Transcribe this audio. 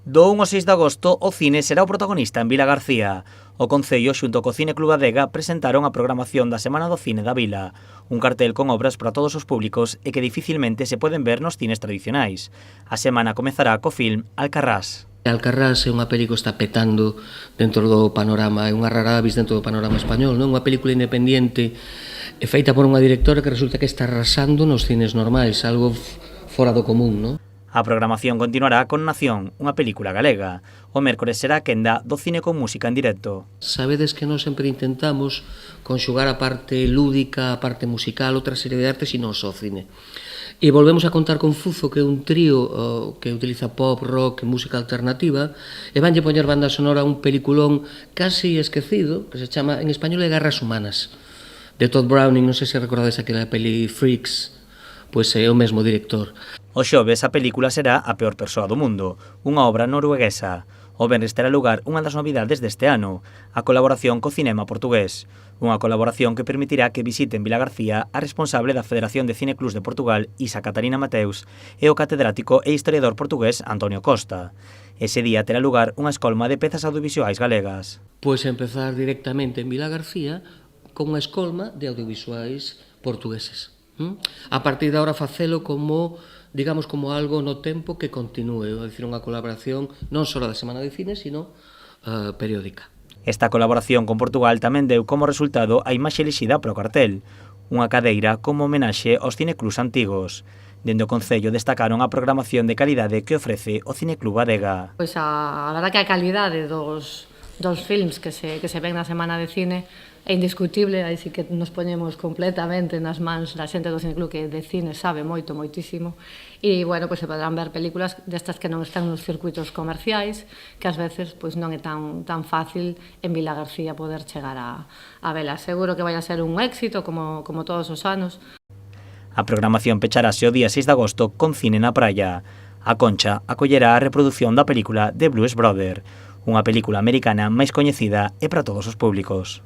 Do 1 ao 6 de agosto, o cine será o protagonista en Vilagarcía. O Concello, xunto co Cine Club Adega, presentaron a programación da Semana do Cine da Vila, un cartel con obras para todos os públicos e que dificilmente se poden ver nos cines tradicionais. A semana comezará co film Alcarrás. Alcarrás é unha película que está petando dentro do panorama, é unha rara avis dentro do panorama español, non? Unha película independiente feita por unha directora que resulta que está arrasando nos cines normais, algo fora do común, non? A programación continuará con Nación, unha película galega. O mércores será a quenda do cine con música en directo. Sabedes que nós sempre intentamos conxugar a parte lúdica, a parte musical, outra serie de artes e non só cine. E volvemos a contar con Fuzo, que é un trío que utiliza pop, rock e música alternativa, e vanlle poñer banda sonora a un peliculón casi esquecido, que se chama, en español, Garras Humanas, de Todd Browning. Non sei se recordades aquela peli Freaks, pois é o mesmo director. O xoves a película será A peor persoa do mundo, unha obra norueguesa. O venres terá lugar unha das novidades deste ano, a colaboración co cinema portugués. Unha colaboración que permitirá que visiten Vilagarcía a responsable da Federación de Cine Clubs de Portugal, Isa Catarina Mateus, e o catedrático e historiador portugués Antonio Costa. Ese día terá lugar unha escolma de pezas audiovisuais galegas. Pois empezar directamente en Vilagarcía con unha escolma de audiovisuais portugueses. A partir de agora facelo como, digamos, como algo no tempo que continúe, é dicir, unha colaboración non só da Semana de Cine, sino periódica. Esta colaboración con Portugal tamén deu como resultado a imaxe elixida para o cartel, unha cadeira como homenaxe aos cineclubs antigos. Dende o Concello destacaron a programación de calidade que ofrece o Cineclub Adega. Pois a verdad que a calidade dos films que se ven na Semana de Cine é indiscutible, aí sí que nos poñemos completamente nas mans da xente do Cineclub, que de cine sabe moito, moitísimo, e, bueno, pois se podrán ver películas destas que non están nos circuitos comerciais, que ás veces pois non é tan fácil en Vilagarcía poder chegar a velas. Seguro que vai a ser un éxito, como todos os anos. A programación pecharase o día 6 de agosto con Cine na Praia. A Concha acollerá a reproducción da película The Blues Brother, unha película americana máis coñecida e para todos os públicos.